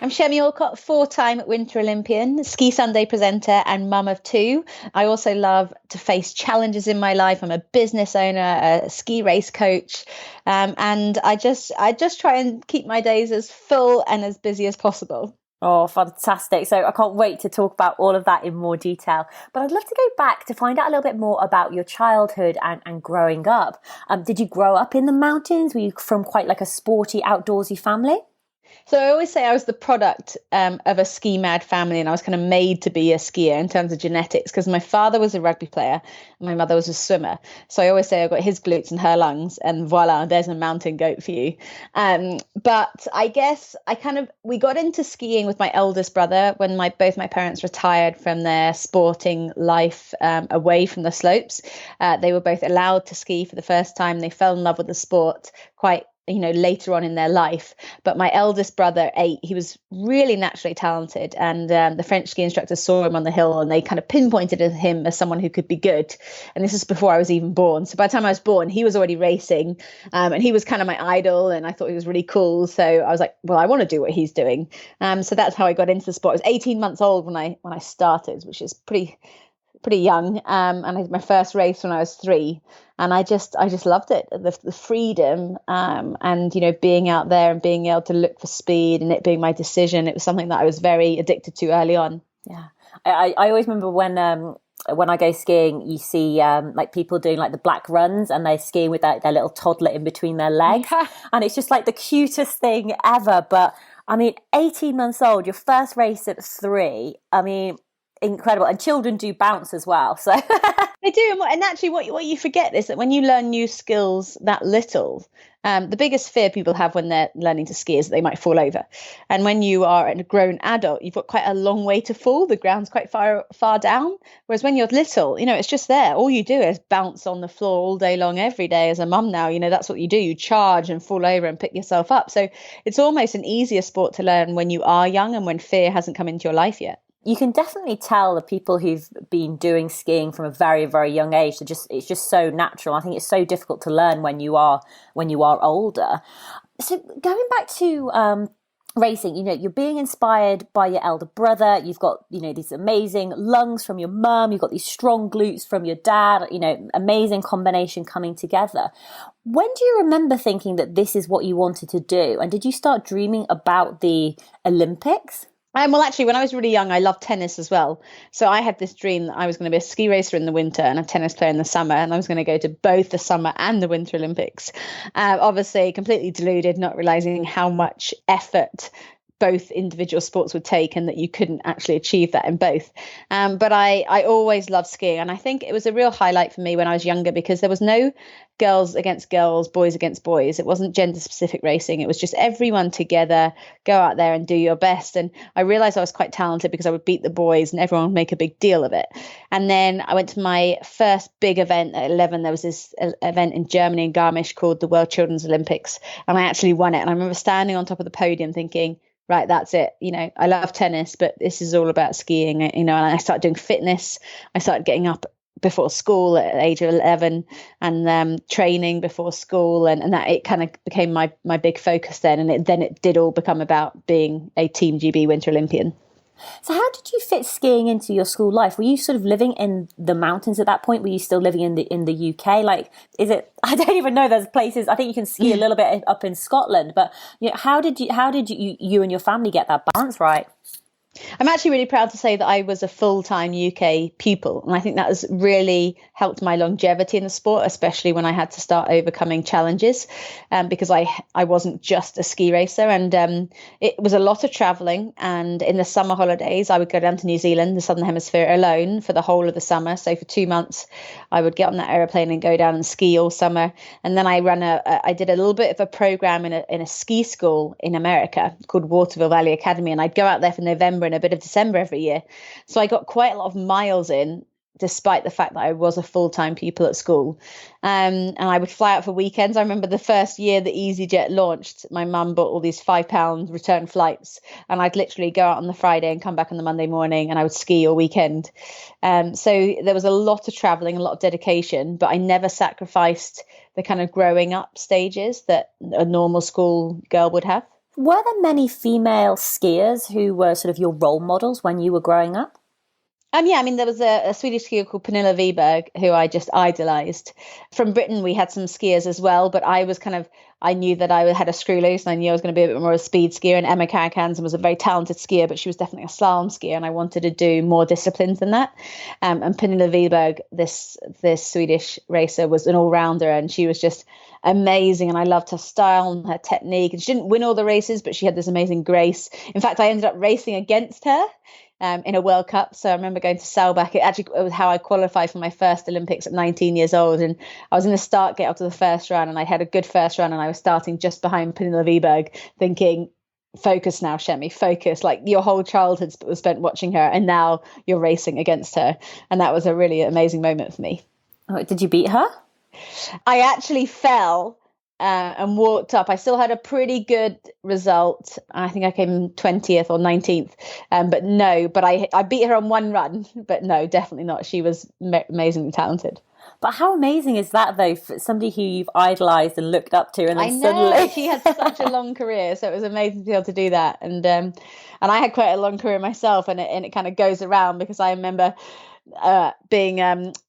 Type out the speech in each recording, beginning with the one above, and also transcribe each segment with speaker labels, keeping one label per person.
Speaker 1: I'm Chemmy Alcott, four-time Winter Olympian, ski Sunday presenter, and mum of two. I also love to face challenges in my life. I'm a business owner, a ski race coach, and I just try and keep my days as full and as busy as possible.
Speaker 2: Oh, fantastic. So I can't wait to talk about all of that in more detail. But I'd love to go back to find out a little bit more about your childhood and growing up. Did you grow up in the mountains? Were you from quite like a sporty, outdoorsy family?
Speaker 1: So I always say I was the product of a ski mad family, and I was kind of made to be a skier in terms of genetics because my father was a rugby player and my mother was a swimmer. So I always say I've got his glutes and her lungs, and voila, there's a mountain goat for you. But I guess we got into skiing with my eldest brother when both my parents retired from their sporting life away from the slopes. They were both allowed to ski for the first time. They fell in love with the sport quite later on in their life. But my eldest brother, 8, he was really naturally talented. And the French ski instructor saw him on the hill and they kind of pinpointed at him as someone who could be good. And this is before I was even born. So by the time I was born, he was already racing and he was kind of my idol. And I thought he was really cool. So I was like, well, I want to do what he's doing. So that's how I got into the sport. I was 18 months old when I started, which is pretty young, and I did my first race when I was 3, and I just loved it, the freedom, and being out there and being able to look for speed and it being my decision. It was something that I was very addicted to early on.
Speaker 2: Yeah, I always remember when I go skiing, you see like people doing like the black runs and they're skiing with their little toddler in between their legs, and it's just like the cutest thing ever. But I mean, 18 months old, your first race at 3, I mean, incredible. And children do bounce as well, so
Speaker 1: They do. And actually what you forget is that when you learn new skills that little, the biggest fear people have when they're learning to ski is that they might fall over. And when you are a grown adult, you've got quite a long way to fall. The ground's quite far down. Whereas when you're little, it's just there. All you do is bounce on the floor all day long, every day. As a mum now, that's what you do. You charge and fall over and pick yourself up. So it's almost an easier sport to learn when you are young and when fear hasn't come into your life yet.
Speaker 2: You can definitely tell the people who've been doing skiing from a very, very young age. It's just so natural. I think it's so difficult to learn when you are older. So going back to racing, you're being inspired by your elder brother. You've got these amazing lungs from your mum. You've got these strong glutes from your dad. Amazing combination coming together. When do you remember thinking that this is what you wanted to do? And did you start dreaming about the Olympics?
Speaker 1: Well, actually, when I was really young, I loved tennis as well. So I had this dream that I was going to be a ski racer in the winter and a tennis player in the summer. And I was going to go to both the summer and the Winter Olympics. Obviously, completely deluded, not realizing how much effort both individual sports would take and that you couldn't actually achieve that in both. But I always loved skiing. And I think it was a real highlight for me when I was younger because there was no girls against girls, boys against boys. It wasn't gender specific racing. It was just everyone together, go out there and do your best. And I realized I was quite talented because I would beat the boys and everyone would make a big deal of it. And then I went to my first big event at 11. There was this event in Germany in Garmisch called the World Children's Olympics. And I actually won it. And I remember standing on top of the podium thinking, right, that's it. I love tennis, but this is all about skiing, and I started doing fitness. I started getting up before school at the age of 11 and training before school. And that it kind of became my big focus then. And it did all become about being a Team GB Winter Olympian.
Speaker 2: So how did you fit skiing into your school life? Were you sort of living in the mountains at that point? Were you still living in the UK? Like, is it, I don't even know, there's places, I think you can ski a little bit up in Scotland, but how did you and your family get that balance right?
Speaker 1: I'm actually really proud to say that I was a full-time UK pupil, and I think that has really helped my longevity in the sport, especially when I had to start overcoming challenges, because I wasn't just a ski racer, and it was a lot of traveling. And in the summer holidays, I would go down to New Zealand, the Southern Hemisphere, alone for the whole of the summer. So for 2 months, I would get on that aeroplane and go down and ski all summer. And then I did a little bit of a program in a ski school in America called Waterville Valley Academy, and I'd go out there for November and a bit of December every year. So I got quite a lot of miles in, despite the fact that I was a full-time pupil at school. And I would fly out for weekends. I remember the first year that EasyJet launched, my mum bought all these £5 return flights, and I'd literally go out on the Friday and come back on the Monday morning, and I would ski all weekend. So there was a lot of traveling, a lot of dedication, but I never sacrificed the kind of growing up stages that a normal school girl would have.
Speaker 2: Were there many female skiers who were sort of your role models when you were growing up?
Speaker 1: Yeah, I mean, there was a Swedish skier called Pernilla Wiberg who I just idolized. From Britain, we had some skiers as well, but I knew that I had a screw loose and I knew I was going to be a bit more of a speed skier. And Emma Karakansen was a very talented skier, but she was definitely a slalom skier, and I wanted to do more disciplines than that. And Pernilla Wiberg, this Swedish racer, was an all-rounder, and she was just amazing, and I loved her style and her technique. And she didn't win all the races, but she had this amazing grace. In fact, I ended up racing against her in a World Cup. So I remember going to Selbach. It was how I qualified for my first Olympics at 19 years old. And I was in the start gate after the first run, and I had a good first run, and I was starting just behind Pernilla Wiberg, thinking, focus now, Chemmy, focus. Like, your whole childhood was spent watching her, and now you're racing against her. And that was a really amazing moment for me.
Speaker 2: Oh, did you beat her?
Speaker 1: I actually fell and walked up. I still had a pretty good result. I think I came 20th or 19th. But I beat her on one run. But no, definitely not. She was amazingly talented.
Speaker 2: But how amazing is that, though, for somebody who you've idolized and looked up to, and then suddenly
Speaker 1: she had such a long career, so it was amazing to be able to do that. And I had quite a long career myself, and it kind of goes around, because I remember being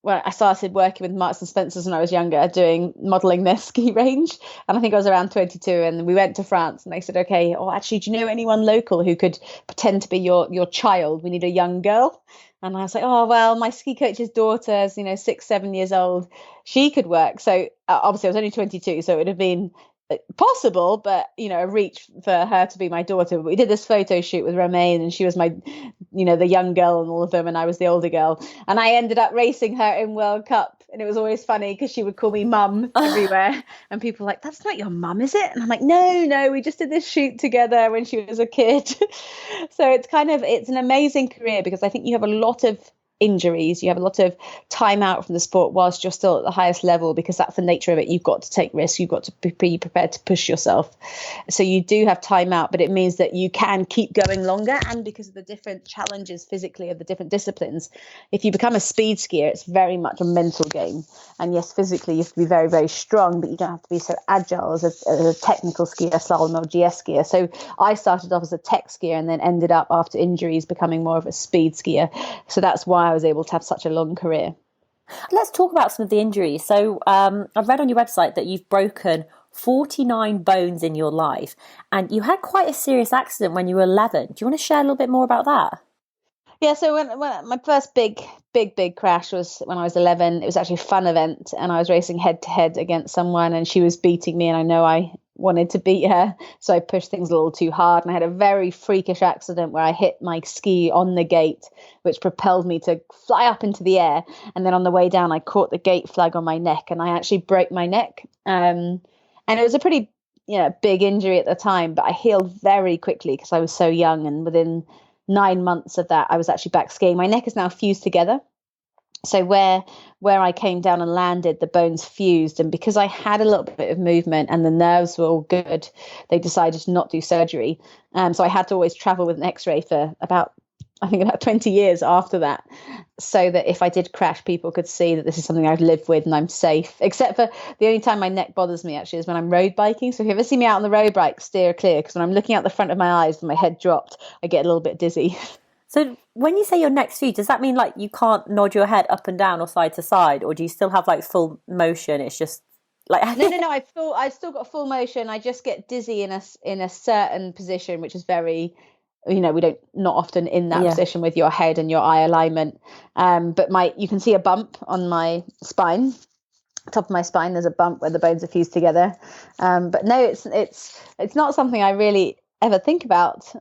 Speaker 1: when I started working with Marks and Spencers when I was younger, doing modelling their ski range, and I think I was around 22, and we went to France, and they said, okay, actually, do you know anyone local who could pretend to be your child? We need a young girl. And I was like, oh, well, my ski coach's daughter is, 6-7 years old. She could work. So obviously I was only 22, so it would have been possible, but a reach for her to be my daughter. But we did this photo shoot with Romaine, and she was my the young girl and all of them, and I was the older girl, and I ended up racing her in World Cup. And it was always funny because she would call me mum everywhere, and people were like, that's not your mum, is it? And I'm like, no, we just did this shoot together when she was a kid. So it's an amazing career, because I think you have a lot of injuries, you have a lot of time out from the sport whilst you're still at the highest level, because that's the nature of it. You've got to take risks, you've got to be prepared to push yourself, so you do have time out, but it means that you can keep going longer. And because of the different challenges physically of the different disciplines, if you become a speed skier, it's very much a mental game. And yes, physically you have to be very, very strong, but you don't have to be so agile as a technical skier, slalom or GS skier. So I started off as a tech skier and then ended up, after injuries, becoming more of a speed skier. So that's why I was able to have such a long career.
Speaker 2: Let's talk about some of the injuries. So I've read on your website that you've broken 49 bones in your life, and you had quite a serious accident when you were 11. Do you want to share a little bit more about that?
Speaker 1: Yeah, so when my first big crash was when I was 11. It was actually a fun event, and I was racing head to head against someone, and she was beating me, and I know I wanted to beat her, so I pushed things a little too hard, and I had a very freakish accident where I hit my ski on the gate, which propelled me to fly up into the air, and then on the way down I caught the gate flag on my neck, and I actually broke my neck, and it was a pretty big injury at the time, but I healed very quickly because I was so young, and within 9 months of that I was actually back skiing. My neck is now fused together. So where I came down and landed, the bones fused. And because I had a little bit of movement and the nerves were all good, they decided to not do surgery. So I had to always travel with an X-ray for about 20 years after that, so that if I did crash, people could see that this is something I've lived with and I'm safe. Except for the only time my neck bothers me actually is when I'm road biking. So if you ever see me out on the road bike, steer clear, because when I'm looking out the front of my eyes and my head dropped, I get a little bit dizzy.
Speaker 2: So when you say your neck's fused, does that mean like you can't nod your head up and down or side to side, or do you still have like full motion? It's just like
Speaker 1: no. I've still got full motion. I just get dizzy in a certain position, which is very, we don't not often in that position with your head and your eye alignment. But you can see a bump on my spine, top of my spine. There's a bump where the bones are fused together. But no, it's not something I really ever think about.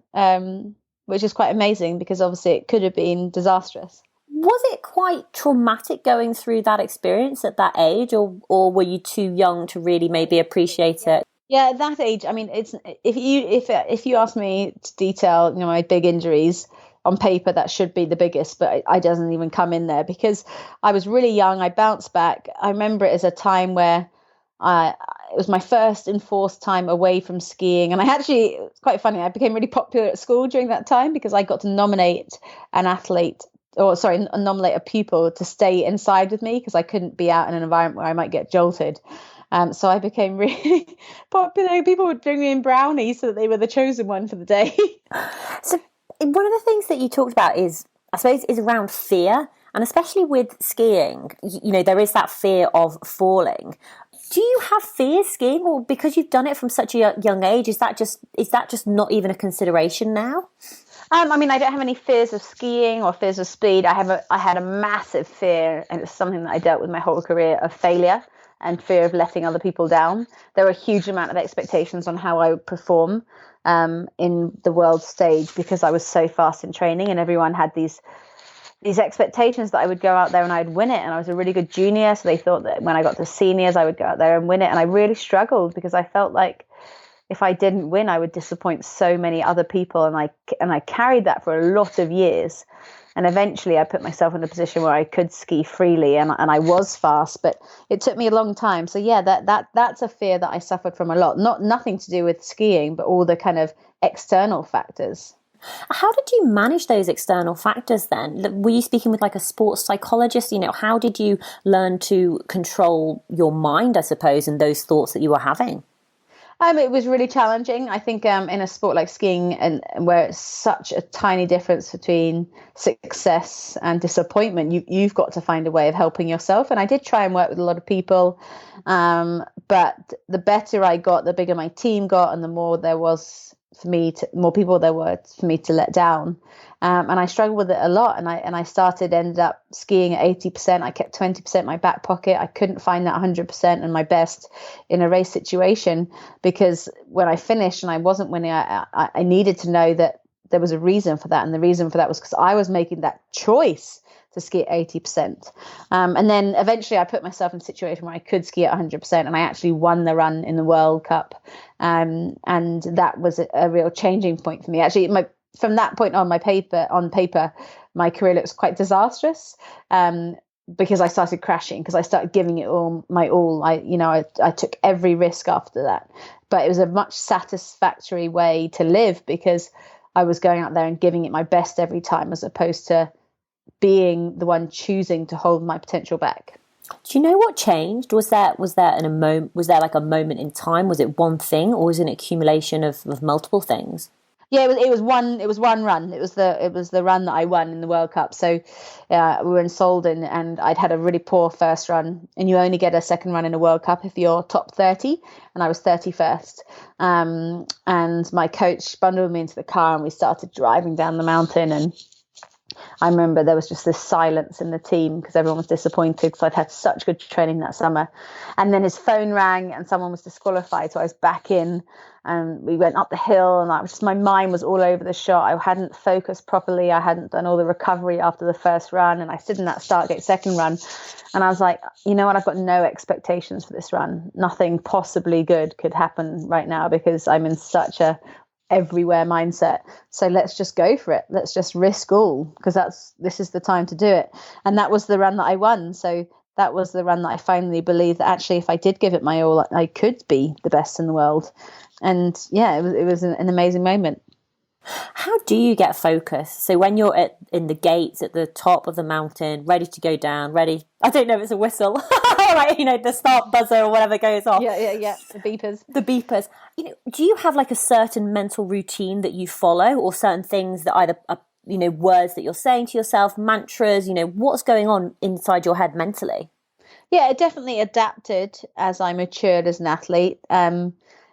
Speaker 1: Which is quite amazing, because obviously it could have been disastrous.
Speaker 2: Was it quite traumatic going through that experience at that age, or were you too young to really maybe appreciate it?
Speaker 1: Yeah, at that age, I mean, it's if you ask me to detail, my big injuries on paper, that should be the biggest, but it doesn't even come in there because I was really young. I bounced back. I remember it as a time where it was my first enforced time away from skiing. And it's quite funny, I became really popular at school during that time because I got to nominate nominate a pupil to stay inside with me because I couldn't be out in an environment where I might get jolted. So I became really popular. People would bring me in brownies so that they were the chosen one for the day.
Speaker 2: So one of the things that you talked about is, I suppose, is around fear, and especially with skiing, there is that fear of falling. Do you have fear skiing, or because you've done it from such a young age, is that just not even a consideration now?
Speaker 1: I mean, I don't have any fears of skiing or fears of speed. I had a massive fear, and it's something that I dealt with my whole career, of failure and fear of letting other people down. There were a huge amount of expectations on how I would perform in the world stage, because I was so fast in training, and everyone had these expectations that I would go out there and I'd win it. And I was a really good junior, so they thought that when I got to seniors, I would go out there and win it. And I really struggled, because I felt like if I didn't win, I would disappoint so many other people. And I carried that for a lot of years. And eventually I put myself in a position where I could ski freely, and I was fast, but it took me a long time. So yeah, that's a fear that I suffered from a lot. Nothing to do with skiing, but all the kind of external factors.
Speaker 2: How did you manage those external factors then? Were you speaking with like a sports psychologist? How did you learn to control your mind, I suppose, and those thoughts that you were having?
Speaker 1: It was really challenging. I think in a sport like skiing, and where it's such a tiny difference between success and disappointment, you've got to find a way of helping yourself. And I did try and work with a lot of people, but the better I got, the bigger my team got, and the more there was more people there were for me to let down. And I struggled with it a lot. And I ended up skiing at 80%. I kept 20% in my back pocket. I couldn't find that 100% and my best in a race situation, because when I finished and I wasn't winning, I needed to know that there was a reason for that. And the reason for that was because I was making that choice to ski at 80%. And then eventually I put myself in a situation where I could ski at 100%, and I actually won the run in the World Cup. And that was a real changing point for me. Actually, from that point on, on paper, my career looks quite disastrous, because I started crashing, because I started giving it my all. I took every risk after that, but it was a much satisfactory way to live, because I was going out there and giving it my best every time, as opposed to being the one choosing to hold my potential back.
Speaker 2: Do you know what changed? Was there like a moment in time? Was it one thing, or was it an accumulation of multiple things?
Speaker 1: Yeah, it was one run. It was the run that I won in the World Cup. So we were in Solden, and I'd had a really poor first run, and you only get a second run in a World Cup if you're top 30, and I was 31st. And my coach bundled me into the car, and we started driving down the mountain, and I remember there was just this silence in the team, because everyone was disappointed, because I'd had such good training that summer. And then his phone rang and someone was disqualified. So I was back in, and we went up the hill, and my mind was all over the shot. I hadn't focused properly. I hadn't done all the recovery after the first run. And I stood in that start gate second run, and I was like, you know what? I've got no expectations for this run. Nothing possibly good could happen right now, because I'm in such a everywhere mindset. So let's just go for it. Let's just risk all, because this is the time to do it. And that was the run that I won. So that was the run that I finally believed that actually, if I did give it my all, I could be the best in the world. And yeah, it was an amazing moment.
Speaker 2: How do you get focused? So when you're in the gates at the top of the mountain, ready to go down, I don't know if it's a whistle, like, the start buzzer or whatever goes off.
Speaker 1: Yeah. The beepers.
Speaker 2: Do you have like a certain mental routine that you follow, or certain things that either are, words that you're saying to yourself, mantras, what's going on inside your head mentally?
Speaker 1: Yeah, it definitely adapted as I matured as an athlete.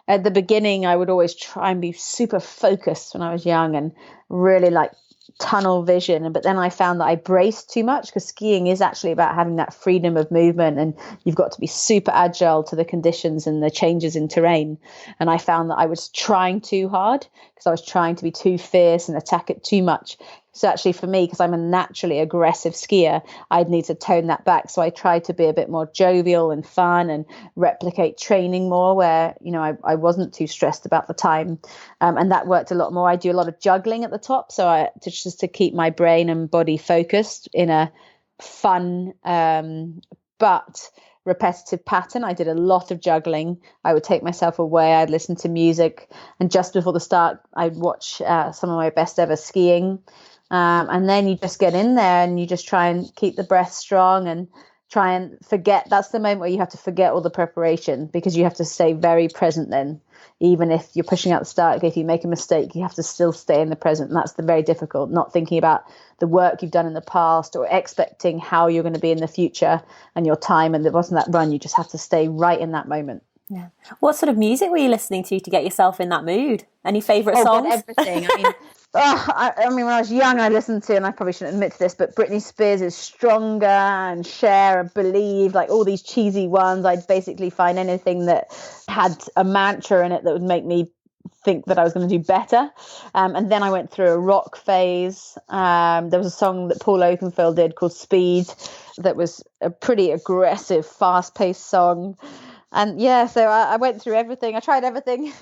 Speaker 1: At the beginning, I would always try and be super focused when I was young, and really like tunnel vision. But then I found that I braced too much, because skiing is actually about having that freedom of movement, and you've got to be super agile to the conditions and the changes in terrain. And I found that I was trying too hard, because I was trying to be too fierce and attack it too much. So actually for me, because I'm a naturally aggressive skier, I'd need to tone that back. So I tried to be a bit more jovial and fun, and replicate training more, where, I wasn't too stressed about the time. And that worked a lot more. I do a lot of juggling at the top. So just to keep my brain and body focused in a fun, but repetitive pattern. I did a lot of juggling. I would take myself away. I'd listen to music. And just before the start, I'd watch some of my best ever skiing. And then you just get in there, and you just try and keep the breath strong, and try and forget. That's the moment where you have to forget all the preparation, because you have to stay very present then. Even if you're pushing out the start, if you make a mistake, you have to still stay in the present. And that's the very difficult, not thinking about the work you've done in the past or expecting how you're going to be in the future and your time and the bottom of that run. You just have to stay right in that moment.
Speaker 2: Yeah. What sort of music were you listening to get yourself in that mood? Any favourite songs?
Speaker 1: God, everything. I mean, when I was young, I listened to, and I probably shouldn't admit to this, but Britney Spears is Stronger and Cher and Believe, like all these cheesy ones. I'd basically find anything that had a mantra in it that would make me think that I was going to do better. And then I went through a rock phase. There was a song that Paul Oakenfold did called Speed that was a pretty aggressive, fast-paced song. And yeah, so I went through everything. I tried everything.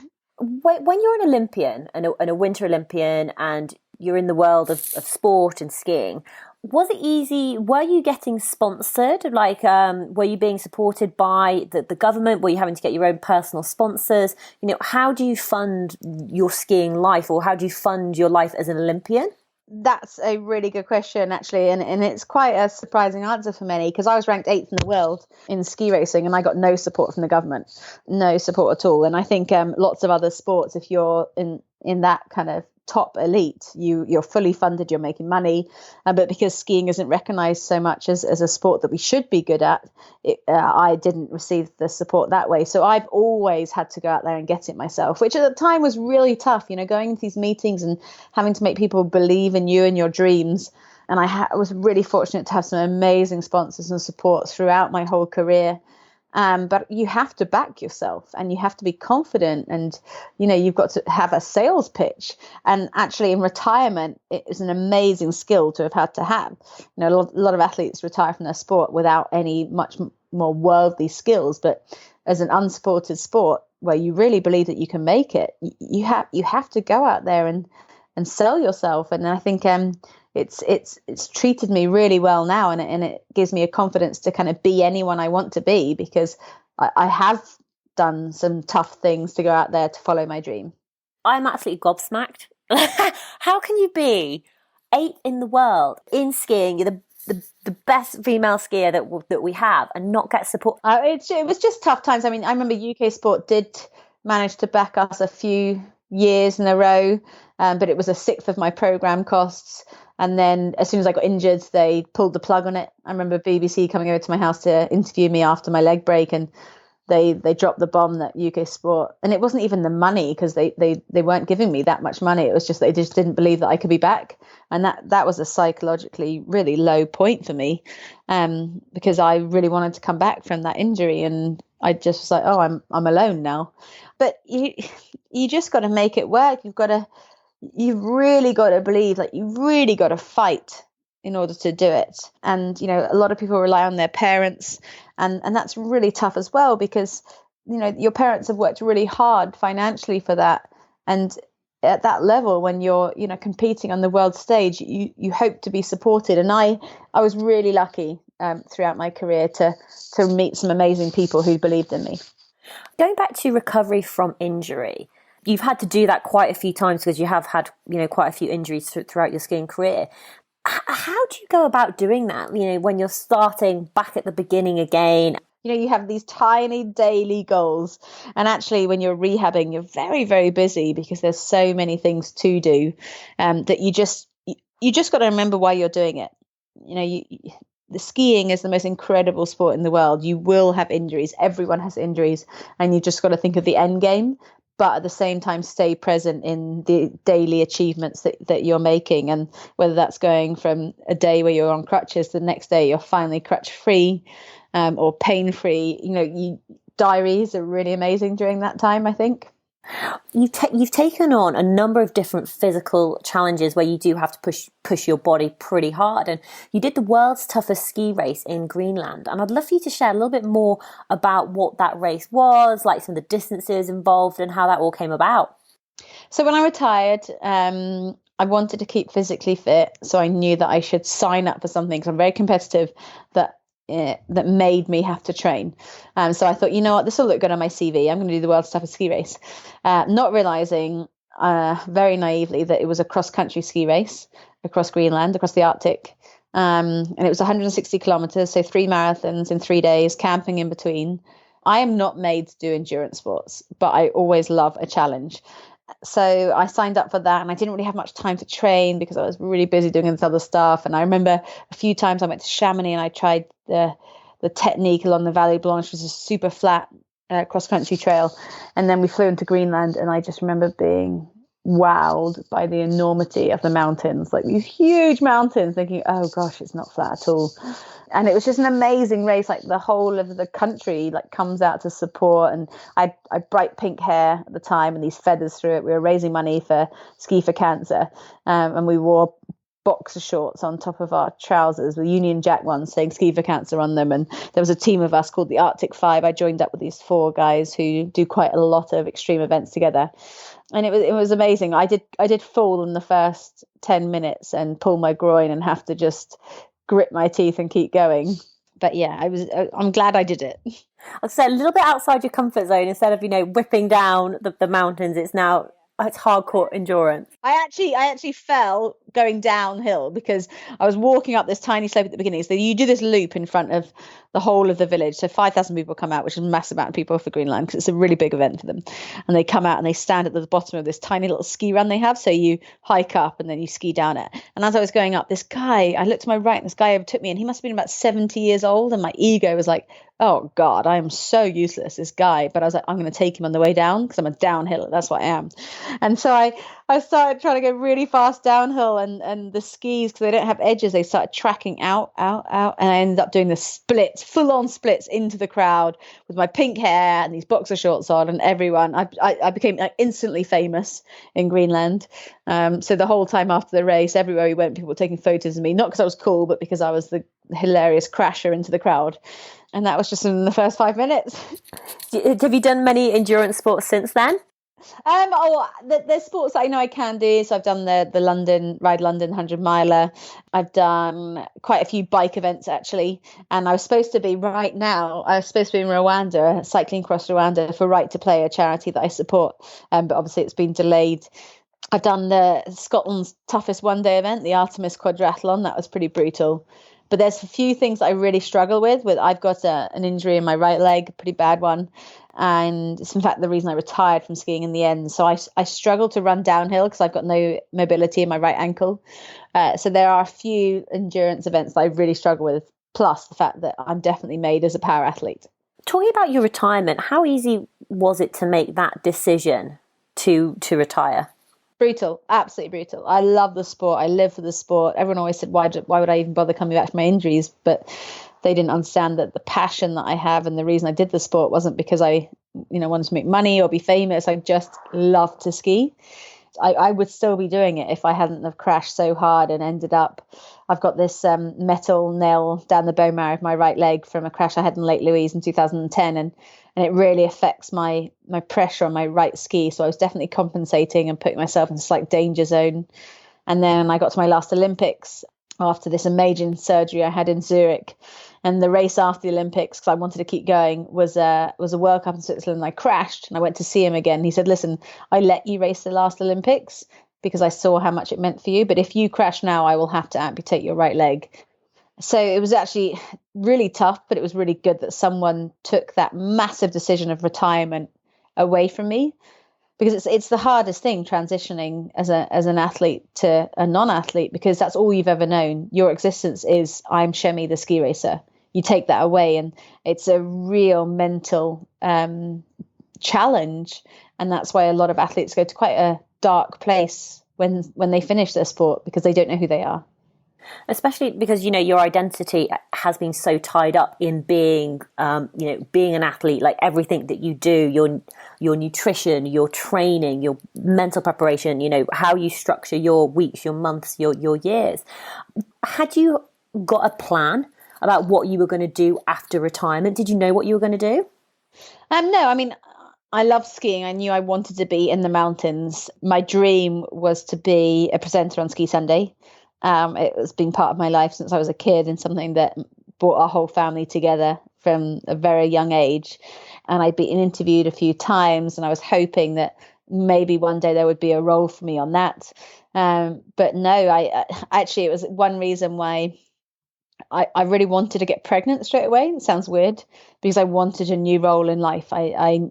Speaker 2: When you're an Olympian and a Winter Olympian and you're in the world of sport and skiing, was it easy? Were you getting sponsored? Like, were you being supported by the government? Were you having to get your own personal sponsors? How do you fund your skiing life, or how do you fund your life as an Olympian?
Speaker 1: That's a really good question, actually, and it's quite a surprising answer for many, because I was ranked 8th in the world in ski racing and I got no support from the government, no support at all. And I think lots of other sports, if you're in that kind of top elite, you're fully funded, you're making money, but because skiing isn't recognized so much as a sport that we should be good at, I didn't receive the support that way. So I've always had to go out there and get it myself, which at the time was really tough, going into these meetings and having to make people believe in you and your dreams. And I was really fortunate to have some amazing sponsors and support throughout my whole career. But you have to back yourself and you have to be confident, and you've got to have a sales pitch. And actually in retirement, it is an amazing skill to have had to have. A lot of athletes retire from their sport without any much more worldly skills, but as an unsupported sport where you really believe that you can make it, you have to go out there and sell yourself. And I think it's treated me really well now, and it gives me a confidence to kind of be anyone I want to be, because I have done some tough things to go out there to follow my dream.
Speaker 2: I'm absolutely gobsmacked. How can you be 8th in the world in skiing? You're the best female skier that we have, and not get support.
Speaker 1: It was just tough times. I mean, I remember UK Sport did manage to back us a few years in a row, but it was a sixth of my program costs. And then as soon as I got injured, they pulled the plug on it. I remember BBC coming over to my house to interview me after my leg break, and they dropped the bomb that UK Sport, and it wasn't even the money, because they weren't giving me that much money. It was just they just didn't believe that I could be back, and that was a psychologically really low point for me, because I really wanted to come back from that injury, and I just was like, oh, I'm alone now. But you just got to make it work. You've really got to believe, like you've really got to fight in order to do it. And, a lot of people rely on their parents, and that's really tough as well, because, your parents have worked really hard financially for that. And at that level, when you're, competing on the world stage, you hope to be supported. And I was really lucky throughout my career to meet some amazing people who believed in me.
Speaker 2: Going back to recovery from injury, you've had to do that quite a few times, because you have had, quite a few injuries throughout your skiing career. How do you go about doing that, when you're starting back at the beginning again?
Speaker 1: You have these tiny daily goals. And actually, when you're rehabbing, you're very, very busy, because there's so many things to do, that you just got to remember why you're doing it. The skiing is the most incredible sport in the world. You will have injuries. Everyone has injuries. And you just got to think of the end game, but at the same time stay present in the daily achievements that you're making. And whether that's going from a day where you're on crutches to the next day you're finally crutch free, or pain free. Diaries are really amazing during that time, I think.
Speaker 2: You've taken on a number of different physical challenges where you do have to push your body pretty hard, and you did the world's toughest ski race in Greenland. And I'd love for you to share a little bit more about what that race was, like some of the distances involved and how that all came about.
Speaker 1: So when I retired, I wanted to keep physically fit, so I knew that I should sign up for something, because I'm very competitive, that made me have to train. So I thought, this will look good on my CV. I'm going to do the world's toughest ski race. Not realizing very naively that it was a cross-country ski race across Greenland, across the Arctic. And it was 160 kilometers, so 3 marathons in 3 days, camping in between. I am not made to do endurance sports, but I always love a challenge. So I signed up for that, and I didn't really have much time to train because I was really busy doing this other stuff. And I remember a few times I went to Chamonix and I tried the technique along the Vallée Blanche, which was a super flat cross-country trail. And then we flew into Greenland, and I just remember being wowed by the enormity of the mountains, like these huge mountains, thinking, oh gosh, it's not flat at all. And it was just an amazing race. Like the whole of the country like comes out to support. And I had bright pink hair at the time and these feathers through it. We were raising money for Ski for Cancer. And we wore boxer shorts on top of our trousers with Union Jack ones saying Ski for Cancer on them. And there was a team of us called the Arctic Five. I joined up with these 4 guys who do quite a lot of extreme events together. And it was amazing. I did fall in the first 10 minutes and pull my groin and have to just grit my teeth and keep going. But yeah, I'm glad I did it.
Speaker 2: I'll say a little bit outside your comfort zone. Instead of whipping down the mountains, it's hardcore endurance.
Speaker 1: I actually fell going downhill because I was walking up this tiny slope at the beginning. So you do this loop in front of the whole of the village. So 5,000 people come out, which is a massive amount of people for Greenland because it's a really big event for them. And they come out and they stand at the bottom of this tiny little ski run they have. So you hike up and then you ski down it. And as I was going up, this guy, I looked to my right and this guy overtook me and he must have been about 70 years old. And my ego was like, oh God, I am so useless, this guy. But I was like, I'm going to take him on the way down because I'm a downhill. That's what I am. And so I started trying to go really fast downhill and the skis, because they don't have edges, they started tracking out. And I ended up doing the splits, full on splits into the crowd with my pink hair and these boxer shorts on, and everyone, I became instantly famous in Greenland. So the whole time after the race, everywhere we went, people were taking photos of me, not because I was cool, but because I was the hilarious crasher into the crowd. And that was just in the first 5 minutes.
Speaker 2: Have you done many endurance sports since then?
Speaker 1: There's sports that I know I can do. So I've done the London 100 miler. I've done quite a few bike events actually. And I was supposed to be in Rwanda, cycling across Rwanda for Right to Play, a charity that I support. But obviously it's been delayed. I've done the Scotland's toughest one-day event, the Artemis Quadrathlon. That was pretty brutal. But there's a few things I really struggle with. I've got an injury in my right leg, a pretty bad one. And it's in fact the reason I retired from skiing in the end. So I struggle to run downhill because I've got no mobility in my right ankle. So there are a few endurance events that I really struggle with, plus the fact that I'm definitely made as a power athlete.
Speaker 2: Talking about your retirement, how easy was it to make that decision to retire?
Speaker 1: Brutal, absolutely brutal. I love the sport. I live for the sport. Everyone always said, why would I even bother coming back from my injuries? But they didn't understand that the passion that I have and the reason I did the sport wasn't because I, wanted to make money or be famous. I just love to ski. I would still be doing it if I hadn't have crashed so hard and ended up, I've got this metal nail down the bone marrow of my right leg from a crash I had in Lake Louise in 2010. And it really affects my pressure on my right ski. So I was definitely compensating and putting myself in a slight danger zone. And then I got to my last Olympics after this amazing surgery I had in Zurich. And the race after the Olympics, because I wanted to keep going, was a World Cup in Switzerland. I crashed and I went to see him again. He said, listen, I let you race the last Olympics because I saw how much it meant for you. But if you crash now, I will have to amputate your right leg. So it was actually really tough, but it was really good that someone took that massive decision of retirement away from me, because it's the hardest thing transitioning as an athlete to a non-athlete, because that's all you've ever known. Your existence is I'm Chemmy the ski racer. You take that away and it's a real mental challenge. And that's why a lot of athletes go to quite a dark place when they finish their sport, because they don't know who they are.
Speaker 2: Especially because, your identity has been so tied up in being an athlete, like everything that you do, your nutrition, your training, your mental preparation, how you structure your weeks, your months, your years. Had you got a plan about what you were going to do after retirement? Did you know what you were going to do?
Speaker 1: No, I mean, I love skiing. I knew I wanted to be in the mountains. My dream was to be a presenter on Ski Sunday. It has been part of my life since I was a kid, and something that brought our whole family together from a very young age. And I'd been interviewed a few times, and I was hoping that maybe one day there would be a role for me on that. But no, it was one reason why I really wanted to get pregnant straight away. It sounds weird, because I wanted a new role in life. I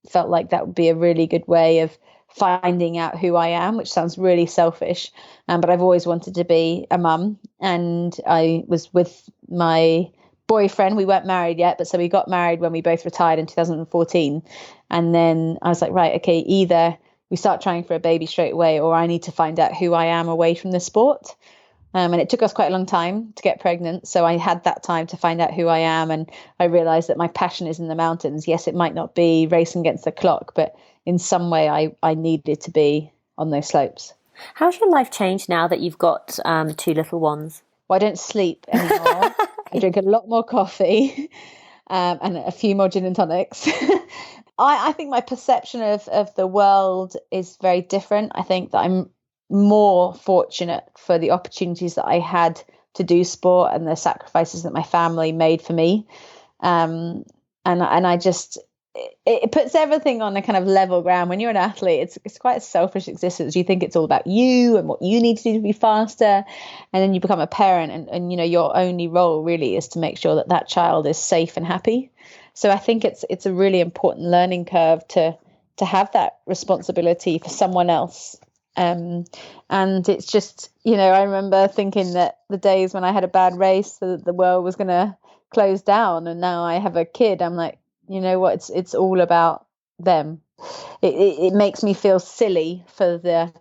Speaker 1: felt like that would be a really good way of finding out who I am, which sounds really selfish. But I've always wanted to be a mum. And I was with my boyfriend. We weren't married yet, but so we got married when we both retired in 2014. And then I was like, right, okay, either we start trying for a baby straight away, or I need to find out who I am away from the sport. And it took us quite a long time to get pregnant. So I had that time to find out who I am. And I realized that my passion is in the mountains. Yes, it might not be racing against the clock, but in some way I needed to be on those slopes.
Speaker 2: How's your life changed now that you've got two little ones?
Speaker 1: Well, I don't sleep anymore. I drink a lot more coffee and a few more gin and tonics. I think my perception of the world is very different. I think that I'm more fortunate for the opportunities that I had to do sport and the sacrifices that my family made for me. And I just, it puts everything on a kind of level ground. When you're an athlete, it's quite a selfish existence. You think it's all about you and what you need to do to be faster. And then you become a parent and you know, your only role really is to make sure that that child is safe and happy. So I think it's a really important learning curve to have that responsibility for someone else. And it's just, you know, I remember thinking that the days when I had a bad race, that the world was going to close down. And now I have a kid. I'm like, you know what? It's all about them. It makes me feel silly for the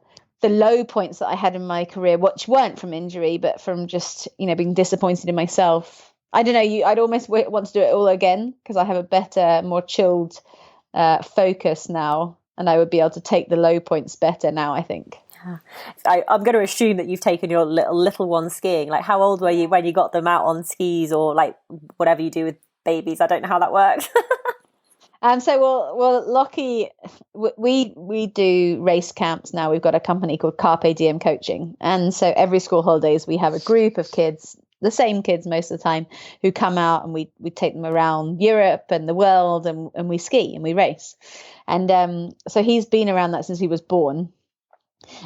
Speaker 1: low points that I had in my career, which weren't from injury, but from just, you know, being disappointed in myself. I don't know. I'd almost want to do it all again, because I have a better, more chilled focus now. And I would be able to take the low points better now, I think.
Speaker 2: I'm going to assume that you've taken your little one skiing. Like, how old were you when you got them out on skis, or like whatever you do with babies? I don't know how that works.
Speaker 1: Well, Lockie, we do race camps now. We've got a company called Carpe Diem Coaching. And so every school holidays, we have a group of kids, the same kids most of the time, who come out, and we take them around Europe and the world, and we ski and we race. And so he's been around that since he was born.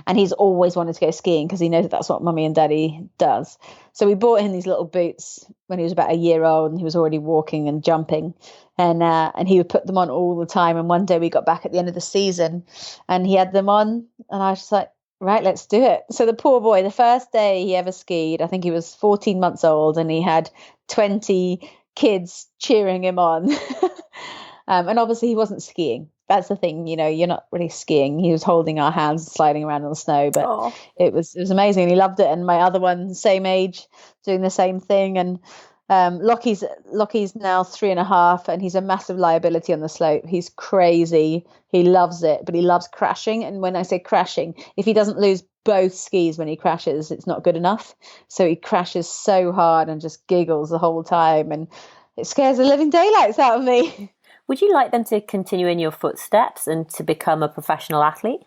Speaker 1: And he's always wanted to go skiing because he knows that that's what mummy and daddy does. So we bought him these little boots when he was about a year old, and he was already walking and jumping. And he would put them on all the time. And one day we got back at the end of the season and he had them on. And I was just like, right, let's do it. So the poor boy, the first day he ever skied, I think he was 14 months old, and he had 20 kids cheering him on. And obviously he wasn't skiing. That's the thing, you know, you're not really skiing. He was holding our hands and sliding around in the snow, but it was amazing. He loved it. And my other one, same age, doing the same thing. And Lockie's now 3.5, and he's a massive liability on the slope. He's crazy. He loves it, but he loves crashing. And when I say crashing, if he doesn't lose both skis when he crashes, it's not good enough. So he crashes so hard and just giggles the whole time, and it scares the living daylights out of me.
Speaker 2: Would you like them to continue in your footsteps and to become a professional athlete?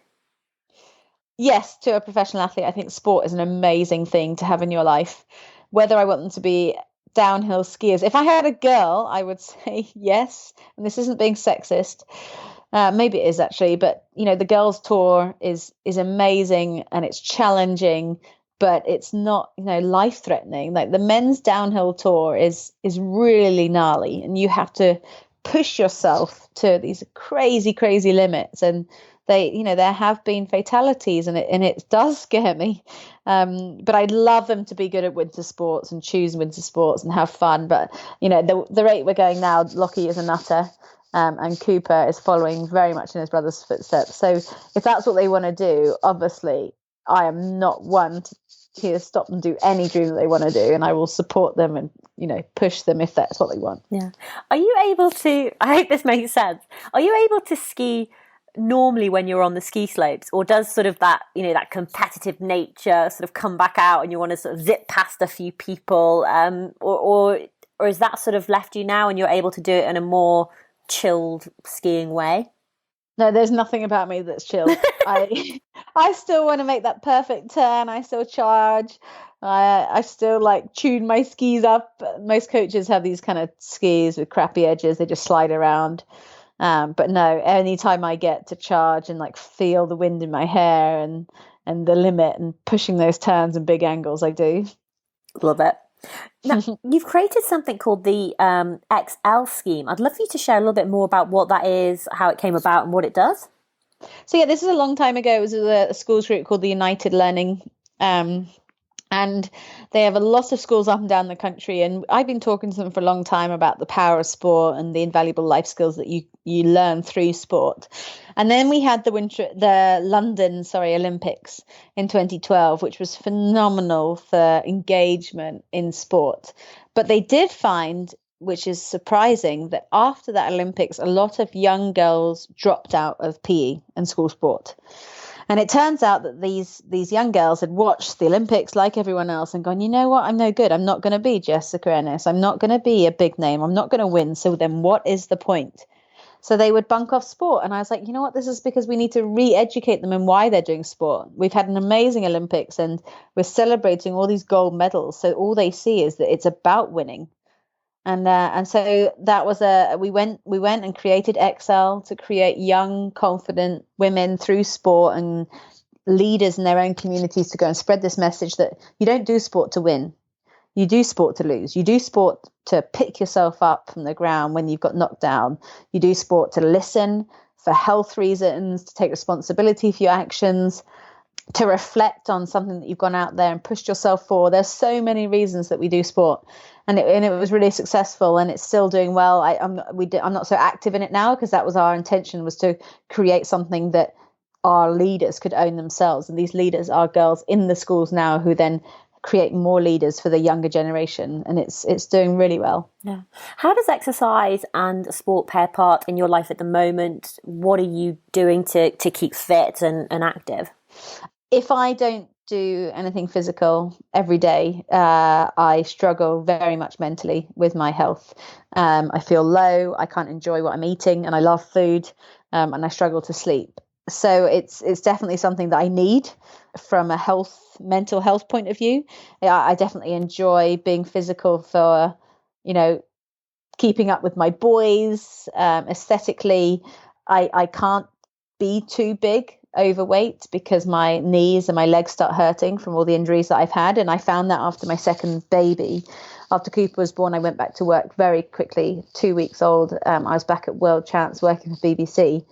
Speaker 1: Yes, to a professional athlete. I think sport is an amazing thing to have in your life. Whether I want them to be downhill skiers, if I had a girl, I would say yes. And this isn't being sexist. Maybe it is actually, but you know, the girls' tour is amazing and it's challenging, but it's not, you know, life-threatening. Like the men's downhill tour is really gnarly, and you have to push yourself to these crazy limits. And they, you know, there have been fatalities, and it does scare me. But I'd love them to be good at winter sports and choose winter sports and have fun. But you know, the rate we're going now, Lockie is a nutter, and Cooper is following very much in his brother's footsteps. So if that's what they want to do, obviously I am not one to stop them do any dream that they want to do, and I will support them and, you know, push them if that's what they want.
Speaker 2: Yeah. Are you able to, I hope this makes sense, are you able to ski normally when you're on the ski slopes, or does sort of that, you know, that competitive nature sort of come back out and you want to sort of zip past a few people, or is that sort of left you now and you're able to do it in a more chilled skiing way?
Speaker 1: No, there's nothing about me that's chill. I still want to make that perfect turn. I still charge. I still like tune my skis up. Most coaches have these kind of skis with crappy edges. They just slide around. But no, anytime I get to charge and like feel the wind in my hair and the limit and pushing those turns and big angles, I do.
Speaker 2: Love it. Now, you've created something called the XL scheme. I'd love for you to share a little bit more about what that is, how it came about, and what it does.
Speaker 1: So yeah, this is a long time ago. It was a schools group called the United Learning. And they have a lot of schools up and down the country. And I've been talking to them for a long time about the power of sport and the invaluable life skills that you learn through sport. And then we had the London Olympics in 2012, which was phenomenal for engagement in sport. But they did find, which is surprising, that after that Olympics, a lot of young girls dropped out of PE and school sport. And it turns out that these young girls had watched the Olympics like everyone else and gone, you know what, I'm no good. I'm not going to be Jessica Ennis. I'm not going to be a big name. I'm not going to win. So then what is the point? So they would bunk off sport. And I was like, you know what, this is because we need to re-educate them in why they're doing sport. We've had an amazing Olympics and we're celebrating all these gold medals. So all they see is that it's about winning. And so that was we went and created XL to create young, confident women through sport and leaders in their own communities to go and spread this message that you don't do sport to win. You do sport to lose. You do sport to pick yourself up from the ground when you've got knocked down. You do sport to listen for health reasons, to take responsibility for your actions, to reflect on something that you've gone out there and pushed yourself for. There's so many reasons that we do sport. And it was really successful, and it's still doing well. I'm not so active in it now because that was our intention, was to create something that our leaders could own themselves. And these leaders are girls in the schools now who then create more leaders for the younger generation. And it's doing really well.
Speaker 2: Yeah. How does exercise and sport play a part in your life at the moment? What are you doing to keep fit and active?
Speaker 1: If I don't do anything physical every day, I struggle very much mentally with my health. I feel low. I can't enjoy what I'm eating, and I love food, and I struggle to sleep. So it's definitely something that I need from a mental health point of view. I definitely enjoy being physical for, keeping up with my boys. Aesthetically, I can't be too big, overweight, because my knees and my legs start hurting from all the injuries that I've had. And I found that after my second baby. After Cooper was born, I went back to work very quickly, 2 weeks old. I was back at World Champs working for BBC,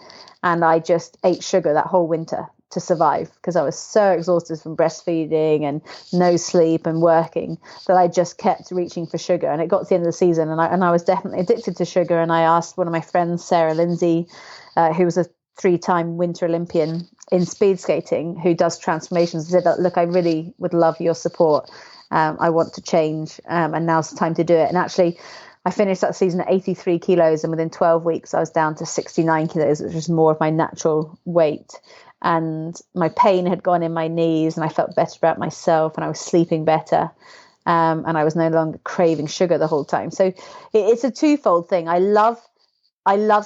Speaker 1: and I just ate sugar that whole winter to survive because I was so exhausted from breastfeeding and no sleep and working that I just kept reaching for sugar. And it got to the end of the season, and I was definitely addicted to sugar. And I asked one of my friends, Sarah Lindsay, who was a 3-time Winter Olympian in speed skating, who does transformations, said, look, I really would love your support. I want to change, and now's the time to do it. And actually, I finished that season at 83 kilos, and within 12 weeks, I was down to 69 kilos, which was more of my natural weight. And my pain had gone in my knees, and I felt better about myself, and I was sleeping better. And I was no longer craving sugar the whole time. So it's a twofold thing. I love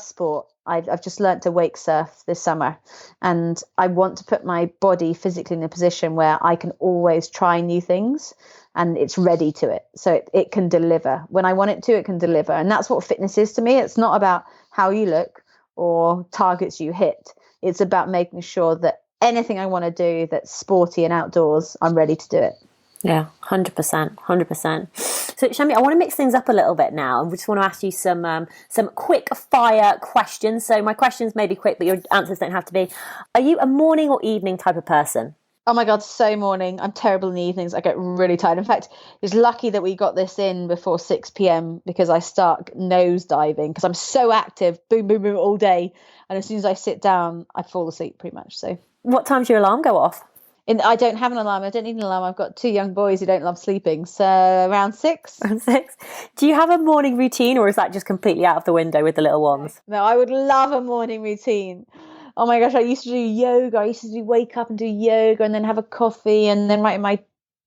Speaker 1: sport. I've just learnt to wake surf this summer, and I want to put my body physically in a position where I can always try new things and it's ready to it. So it can deliver. When I want it to, it can deliver. And that's what fitness is to me. It's not about how you look or targets you hit. It's about making sure that anything I want to do that's sporty and outdoors, I'm ready to do it.
Speaker 2: Yeah, 100%, 100%. So, Chemmy, I want to mix things up a little bit now, and we just want to ask you some quick fire questions. So my questions may be quick, but your answers don't have to be. Are you a morning or evening type of person?
Speaker 1: Oh my God, so morning. I'm terrible in the evenings. I get really tired. In fact, it's lucky that we got this in before 6 p.m. because I start nose diving because I'm so active, boom, boom, boom, all day. And as soon as I sit down, I fall asleep pretty much. So,
Speaker 2: what time's your alarm go off?
Speaker 1: I don't have an alarm. I don't need an alarm. I've got 2 young boys who don't love sleeping. So around 6.
Speaker 2: Around 6. Do you have a morning routine, or is that just completely out of the window with the little ones?
Speaker 1: No, I would love a morning routine. Oh my gosh, I used to do yoga. I used to wake up and do yoga and then have a coffee and then write in my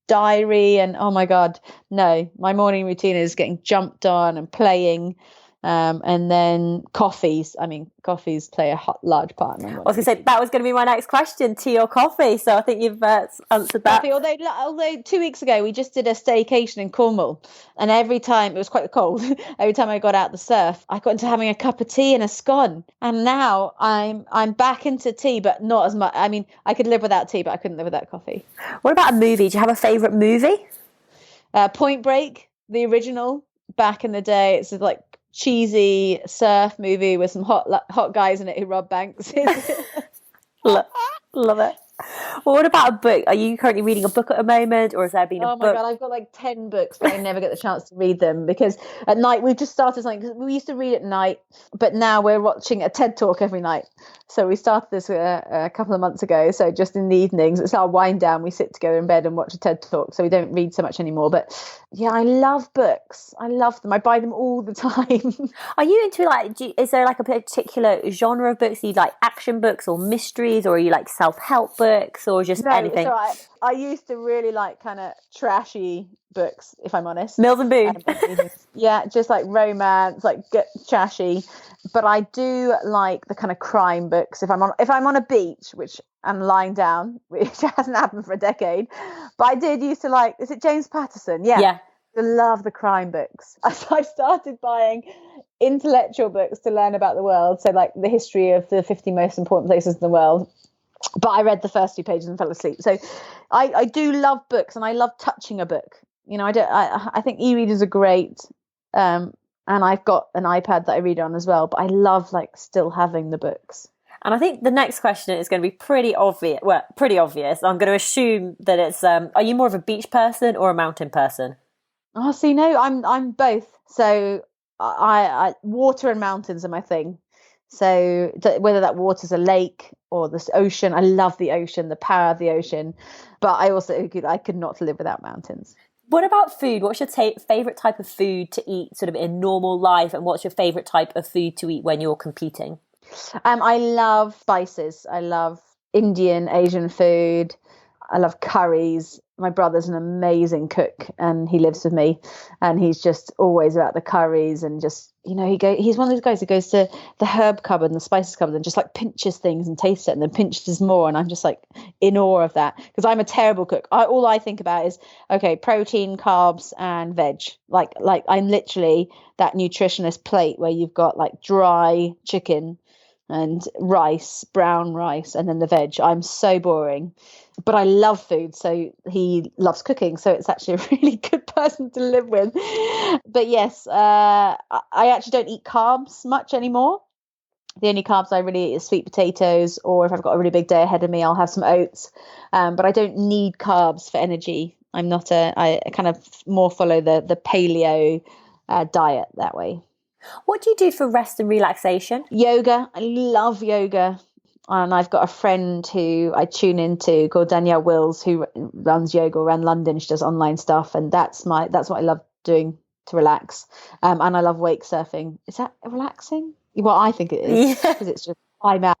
Speaker 1: diary. And oh my God, no, my morning routine is getting jumped on and playing. And then coffees. I mean, coffees play a large part in my morning.
Speaker 2: I was going to say, that was going to be my next question, tea or coffee. So I think you've answered that.
Speaker 1: Coffee, although 2 weeks ago, we just did a staycation in Cornwall. And every time, it was quite cold, every time I got out the surf, I got into having a cup of tea and a scone. And now I'm back into tea, but not as much. I mean, I could live without tea, but I couldn't live without coffee.
Speaker 2: What about a movie? Do you have a favourite movie?
Speaker 1: Point Break, the original, back in the day. It's like cheesy surf movie with some hot guys in it who rob banks.
Speaker 2: Love it. Well, what about a book? Are you currently reading a book at the moment, or has there been a
Speaker 1: Oh my
Speaker 2: book?
Speaker 1: God, I've got like 10 books, but I never get the chance to read them because at night we've just started something, because we used to read at night, but now we're watching a TED Talk every night. So we started this a couple of months ago. So just in the evenings, it's our wind down. We sit together in bed and watch a TED Talk. So we don't read so much anymore. But yeah, I love books. I love them. I buy them all the time.
Speaker 2: Are you into like, is there like a particular genre of books? Do you like action books or mysteries, or are you like self-help books, or just anything?
Speaker 1: So I used to really like kind of trashy books, if I'm honest.
Speaker 2: Mills and Boone.
Speaker 1: Yeah, just like romance, like trashy. But I do like the kind of crime books. If I'm on a beach, which I'm lying down, which hasn't happened for a decade, but I did used to like. Is it James Patterson? Yeah. I love the crime books. So I started buying intellectual books to learn about the world. So like the history of the 50 most important places in the world. But I read the first 2 pages and fell asleep. So I do love books, and I love touching a book. You know, I think e-readers are great. And I've got an iPad that I read on as well, but I love like still having the books. And
Speaker 2: I think the next question is going to be pretty obvious. Well, pretty obvious. I'm going to assume that it's, are you more of a beach person or a mountain person?
Speaker 1: Oh, see, no, I'm both. So I water and mountains are my thing. So whether that water's a lake or the ocean, I love the ocean, the power of the ocean. But I could not live without mountains.
Speaker 2: What about food? What's your favourite type of food to eat sort of in normal life, and what's your favourite type of food to eat when you're competing?
Speaker 1: I love spices. I love Indian, Asian food. I love curries. My brother's an amazing cook, and he lives with me, and he's just always about the curries, and just, you know, he's one of those guys who goes to the herb cupboard and the spices cupboard and just like pinches things and tastes it and then pinches more, and I'm just like in awe of that, because I'm a terrible cook. All I think about is, okay, protein, carbs and veg. Like I'm literally that nutritionist plate where you've got like dry chicken and rice, brown rice, and then the veg. I'm so boring. But I love food, so he loves cooking, so it's actually a really good person to live with. But yes, I actually don't eat carbs much anymore. The only carbs I really eat is sweet potatoes, or if I've got a really big day ahead of me, I'll have some oats. But I don't need carbs for energy. I kind of more follow the paleo diet that way.
Speaker 2: What do you do for rest and relaxation?
Speaker 1: Yoga. I love yoga. And I've got a friend who I tune into called Danielle Wills, who runs yoga around London. She does online stuff, and that's what I love doing to relax. And I love wake surfing. Is that relaxing? Well, I think it is, because it's just I'm out.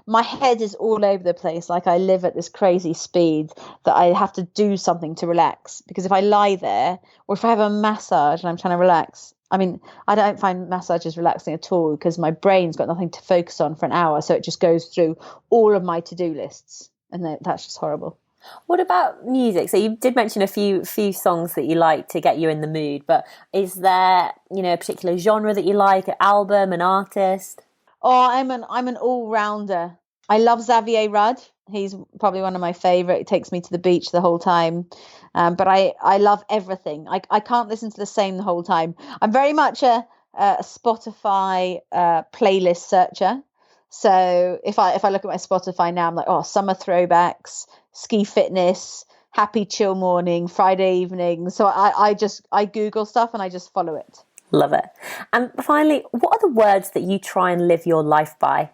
Speaker 1: My head is all over the place. Like I live at this crazy speed that I have to do something to relax. Because if I lie there, or if I have a massage and I'm trying to relax, I mean, I don't find massages relaxing at all, because my brain's got nothing to focus on for an hour. So it just goes through all of my to-do lists. And that's just horrible.
Speaker 2: What about music? So you did mention a few songs that you like to get you in the mood, but is there, a particular genre that you like, an album, an artist?
Speaker 1: Oh, I'm an all-rounder. I love Xavier Rudd. He's probably one of my favorite. It takes me to the beach the whole time. But I love everything. I can't listen to the same the whole time. I'm very much a Spotify playlist searcher. So if I look at my Spotify now, I'm like, oh, summer throwbacks, ski fitness, happy chill morning, Friday evening. So I Google stuff and I just follow it.
Speaker 2: Love it. And finally, what are the words that you try and live your life by?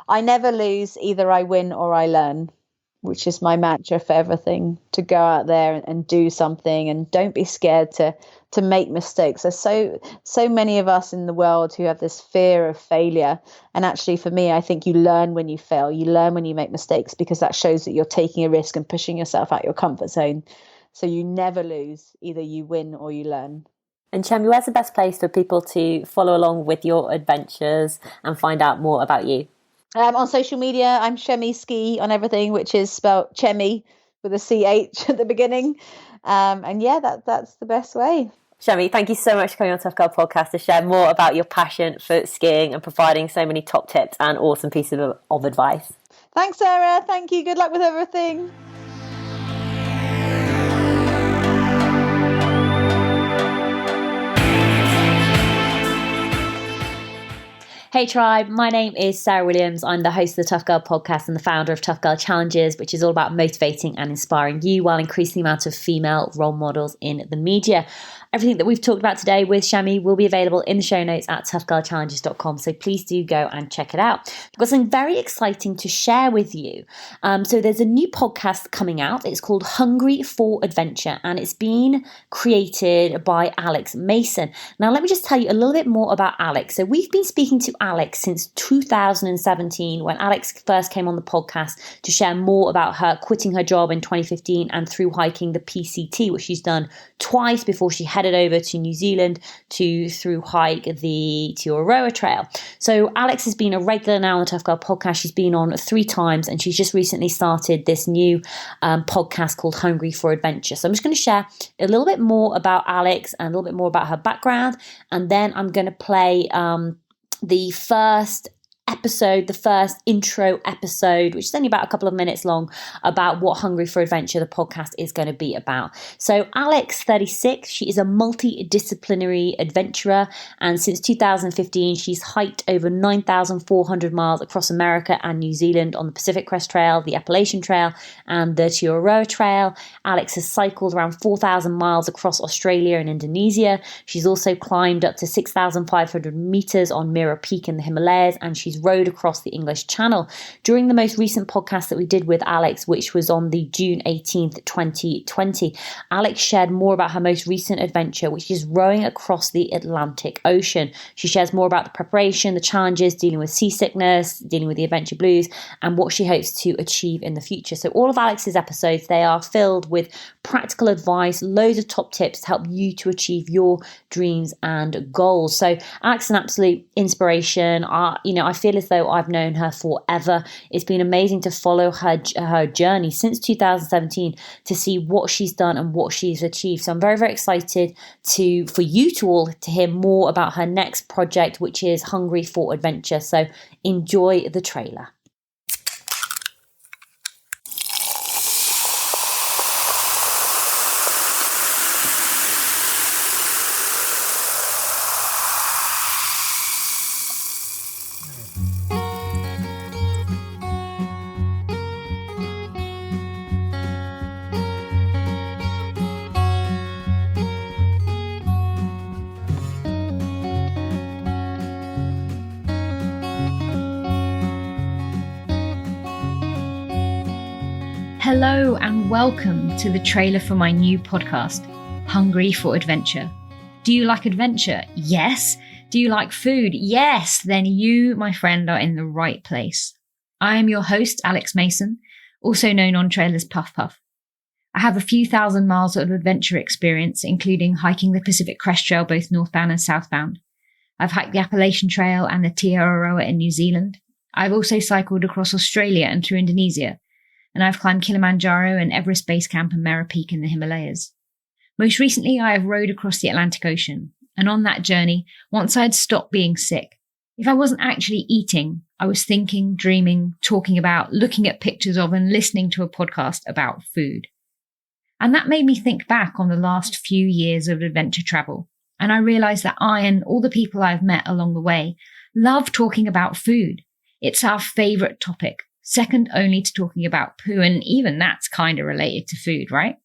Speaker 1: I never lose. Either I win or I learn, which is my mantra for everything. To go out there and do something, and don't be scared to make mistakes. There's so many of us in the world who have this fear of failure. And actually, for me, I think you learn when you fail. You learn when you make mistakes, because that shows that you're taking a risk and pushing yourself out your comfort zone. So you never lose. Either you win or you learn.
Speaker 2: And Chemmy, where's the best place for people to follow along with your adventures and find out more about you?
Speaker 1: On social media, I'm Chemmy Ski on everything, which is spelled Chemmy with a CH at the beginning. And yeah, that's the best way.
Speaker 2: Chemmy, thank you so much for coming on Tough Girl Podcast to share more about your passion for skiing and providing so many top tips and awesome pieces of advice.
Speaker 1: Thanks, Sarah. Thank you. Good luck with everything.
Speaker 2: Hey tribe, my name is Sarah Williams. I'm the host of the Tough Girl podcast and the founder of Tough Girl Challenges, which is all about motivating and inspiring you while increasing the amount of female role models in the media. Everything that we've talked about today with Chemmy will be available in the show notes at toughgirlchallenges.com. So please do go and check it out. I've got something very exciting to share with you. So there's a new podcast coming out. It's called Hungry for Adventure, and it's been created by Alex Mason. Now, let me just tell you a little bit more about Alex. So we've been speaking to Alex since 2017 when Alex first came on the podcast to share more about her quitting her job in 2015 and through hiking the PCT, which she's done twice before she headed over to New Zealand to through hike the Te Aroa Trail. So Alex has been a regular now on the Tough Girl podcast. She's been on 3 times and she's just recently started this new podcast called Hungry for Adventure. So I'm just going to share a little bit more about Alex and a little bit more about her background, and then I'm going to play the first intro episode, which is only about a couple of minutes long, about what Hungry for Adventure, the podcast, is going to be about. So Alex, 36, she is a multidisciplinary adventurer, and since 2015 she's hiked over 9,400 miles across America and New Zealand on the Pacific Crest Trail, the Appalachian Trail, and the Te Aroa Trail. Alex has cycled around 4,000 miles across Australia and Indonesia. She's also climbed up to 6,500 meters on Mira Peak in the Himalayas, and she's rode across the English Channel. During the most recent podcast that we did with Alex, which was on the June 18th, 2020, Alex shared more about her most recent adventure, which is rowing across the Atlantic Ocean. She shares more about the preparation, the challenges, dealing with seasickness, dealing with the adventure blues, and what she hopes to achieve in the future. So all of Alex's episodes, they are filled with practical advice, loads of top tips to help you to achieve your dreams and goals. So Alex is an absolute inspiration. I feel as though I've known her forever. It's been amazing to follow her journey since 2017 to see what she's done and what she's achieved. So I'm very, very excited for you to all to hear more about her next project, which is Hungry for Adventure. So enjoy the trailer.
Speaker 3: Hello and welcome to the trailer for my new podcast, Hungry for Adventure. Do you like adventure? Yes. Do you like food? Yes. Then you, my friend, are in the right place. I am your host, Alex Mason, also known on Trail as Puff Puff. I have a few thousand miles of adventure experience, including hiking the Pacific Crest Trail, both northbound and southbound. I've hiked the Appalachian Trail and the Te Aroa in New Zealand. I've also cycled across Australia and through Indonesia. And I've climbed Kilimanjaro and Everest Base Camp and Mera Peak in the Himalayas. Most recently, I have rowed across the Atlantic Ocean, and on that journey, once I had stopped being sick, if I wasn't actually eating, I was thinking, dreaming, talking about, looking at pictures of, and listening to a podcast about food. And that made me think back on the last few years of adventure travel, and I realised that I and all the people I've met along the way love talking about food. It's our favourite topic. Second only to talking about poo, and even that's kind of related to food, right?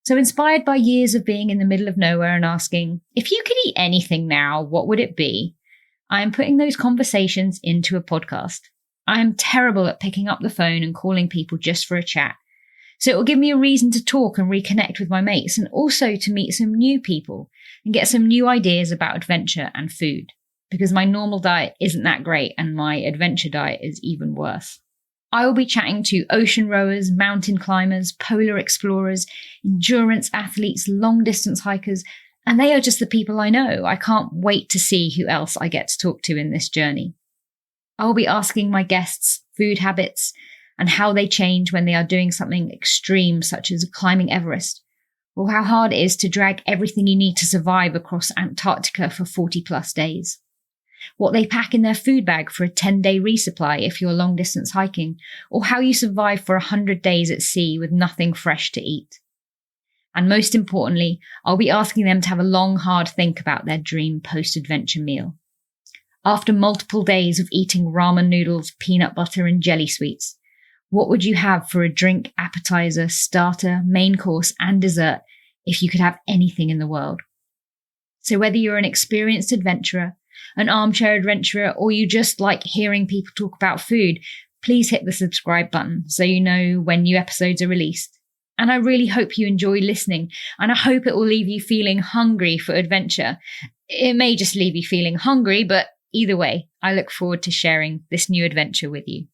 Speaker 3: So inspired by years of being in the middle of nowhere and asking, if you could eat anything now, what would it be? I am putting those conversations into a podcast. I am terrible at picking up the phone and calling people just for a chat. So it will give me a reason to talk and reconnect with my mates, and also to meet some new people and get some new ideas about adventure and food. Because my normal diet isn't that great and my adventure diet is even worse. I will be chatting to ocean rowers, mountain climbers, polar explorers, endurance athletes, long distance hikers, and they are just the people I know. I can't wait to see who else I get to talk to in this journey. I will be asking my guests food habits and how they change when they are doing something extreme such as climbing Everest, or how hard it is to drag everything you need to survive across Antarctica for 40 plus days. What they pack in their food bag for a 10-day resupply if you're long distance hiking, or how you survive for 100 days at sea with nothing fresh to eat. And most importantly, I'll be asking them to have a long, hard think about their dream post-adventure meal. After multiple days of eating ramen noodles, peanut butter and jelly sweets, what would you have for a drink, appetizer, starter, main course and dessert if you could have anything in the world? So whether you're an experienced adventurer, an armchair adventurer, or you just like hearing people talk about food, please hit the subscribe button so you know when new episodes are released. And I really hope you enjoy listening, and I hope it will leave you feeling hungry for adventure. It may just leave you feeling hungry, but either way, I look forward to sharing this new adventure with you.